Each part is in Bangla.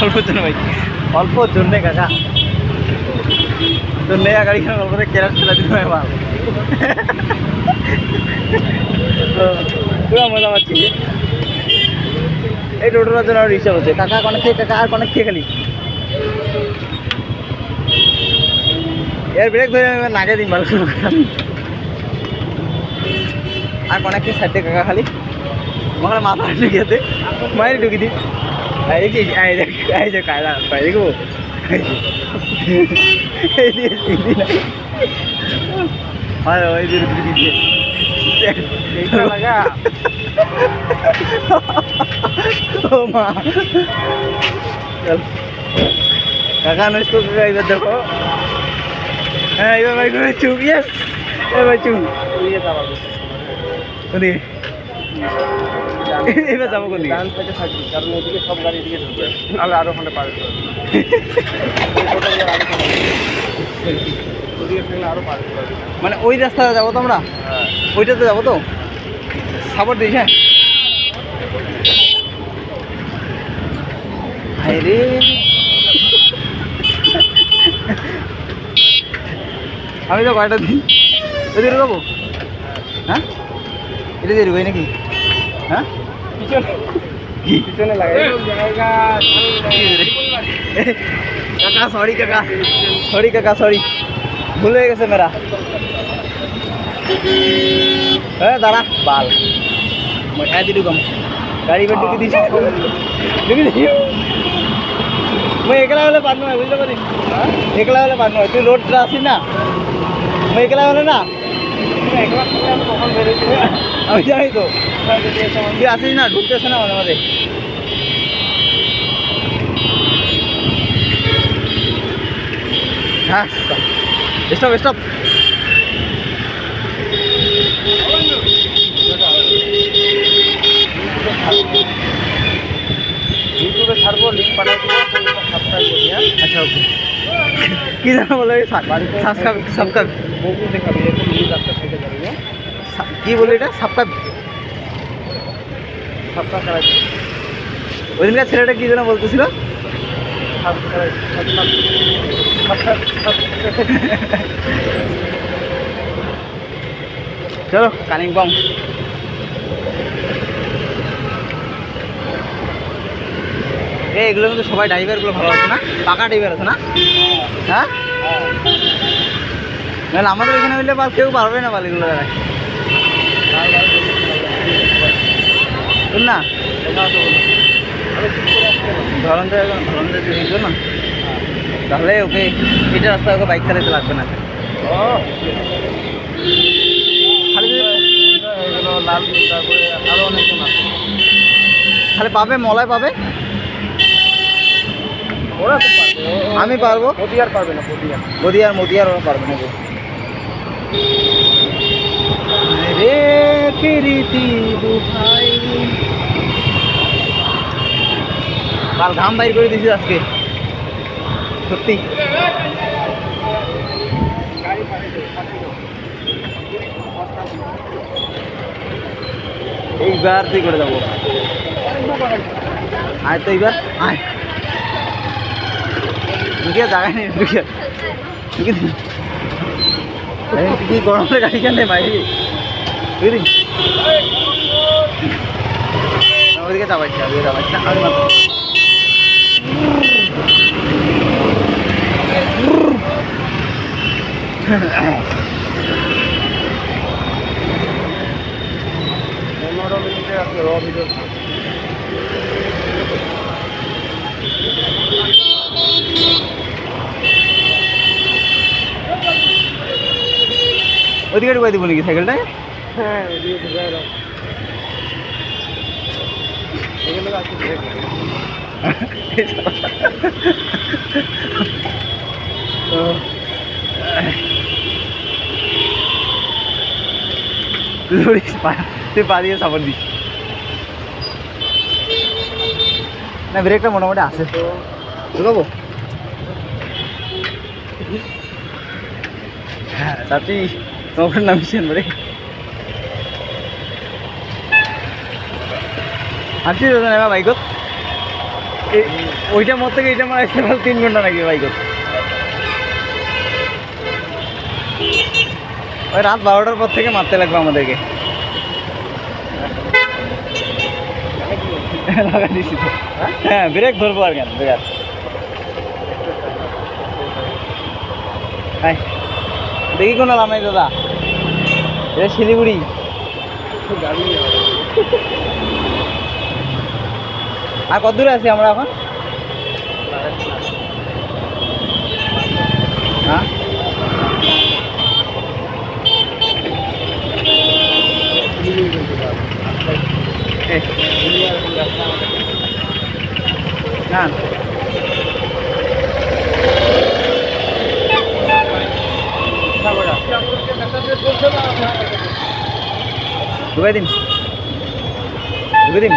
অল্পর জন্য ভাই, অল্পর জন্যে কাকা তো নেয়া গাড়িখানে অল্প কেরাস চলে দিতে হয় মাল। পুরো মজা পাচ্ছি। এই টোটোটার জন্য রিক্সা হচ্ছে কাকা অনেক খেয়ে, কাকা আর অনেক খেয়ে খালি এর ব্রেক ধরে নাগে দিন ভালো আর অনেক খেয়ে সাইডে কাকা খালি মনে মাথা ঢুকিয়েতে মায়ের ঢুকি দিই এই যে কায়দা পাই দেখবো ওই দিয়ে ঢুকি দিয়ে লাগা ও মা কাকা নষ্ট এবার দেখো। হ্যাঁ এবার ভাই করে চুপ, ইয়েস এবার চুপ এবার যাবো কোন দিকে? কারণ ওদিকে সব গাড়ি দিকে ঢুকবে, তাহলে আরো ওখানে পারে আরো পারে। মানে ওই রাস্তাটা যাবো তো আমরা? হ্যাঁ ওইটাতে যাবো তো, সাপোর্ট দিস। হ্যাঁ রে আমি তো কয়টা দিন ওই যাবো। হ্যাঁ এটা দিয়ে ঢুকাই নাকি? হ্যাঁ পিছনে লাগে কাকা সরি, কাকা সরি, কাকা সরি, ভুল হয়ে গেছে মেরা। হ্যাঁ দাঁড়া বাল ঢুকাম গাড়ি বের ঢুকি দিছি, ঢুকি দিছি। মই একলা হলে পারবো না, বুঝতে পারিস? একলা হলে পারবো না, তুই রোডটা আসিস না, মই একলা হলে না একলা থাকলে আমি কখন বেরোচ্ছি আমি জানি তো, তুই আসিস না, ঢুকতেছে না মাঝে মাঝে। হ্যাঁ স্টপ স্টপ। ইউটিউবে ছাড়বো, লিঙ্ক পাঠিয়ে দেবো, সাবস্ক্রাইব করি। হ্যাঁ আচ্ছা ওকে। কী জানো বলে সাবস্ক্রাইব বউকে দেখাবি, এরকম নিউজ একটা থেকে যাবে। কী বলে এটা? সাবস্ক্রাইব সাবস্ক্রাইব ওই দিনকার ছেলেটা কী যেন বলতেছিল? চলো কালিম্পং। এগুলোর মধ্যে সবাই ড্রাইভারগুলো ভালো আছে না? পাকা ড্রাইভার আছে না? হ্যাঁ নাহলে আমাদের এখানে হইলে বা কেউ পারবে না বালিগুলো দেখায় না। ধরন তো না, তাহলে ওকে এটা রাস্তায় ওকে বাইক চালাতে লাগবে না। খালি লাল, তারপরে আরো অনেকজন আছে, খালি পাবে, মলায় পাবে, ওরা তো পারবে। আমি পারবো, মদিয়ার পারবে না, মদিয়ার ওরা পারবে না। রে প্রীতি দুহাই, কাল ঘাম বাইর করে দিয়েছি আজকে সত্যি। এইবার তুই করে যাবো, আয় তো এইবার আয়, ঢুকিয়ে জায়গায় নেই, ঢুকিয়ে কি গরমে গাড়ি কেন ভাই, বুঝলি? ওইদিকে যাবাচ্ছি, ওইদিকে যাবাচ্ছি না আমি ওইদিকে ঢুকাই দিব নাকি সাইকেলটায়? হ্যাঁ তুই পা দিয়ে সাপোর্ট দিস না, ব্রেকটা মোটামুটি আছে। ঢুকাবো? হ্যাঁ tapi nomor 6 beri Arti udah nanya apa ikut? ওইটা মোট থেকে এটা মারা 3 ঘন্টা নাকি বাইক ওই রাত 12টার পর থেকে মারতে লাগবে আমাদেরকে লাগা দিছি তো হ্যাঁ ব্রেক ধরবো আর কেন ব্রেক হাই দেখি কোনো লাভ নাই দাদা এটা শিলিগুড়ি গাড়ি আর কত দূরে আছি আমরা এখন হ্যাঁ না ঢুকাই দিন ঢুকে দিন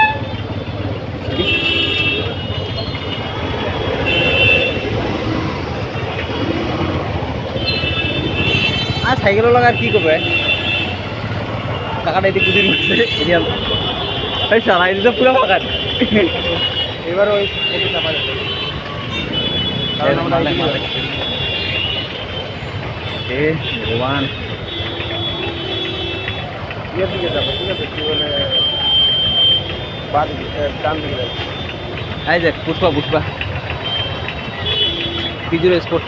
আর সাইকেলও লাগা আর কি করবে টাকাটা এদিকে কুদিন এই সারা এদিকে তো পুরো ফাঁকা এবার ওই এদিকে চাপা যাবে কারণ আমরা ভগবান ইয়ের দিকে যাবো ঠিক আছে কি বলে বাদ ডান দিকে যাবো এই দেখ পুষ্পা পুষ্পা পিজুর স্পোর্ট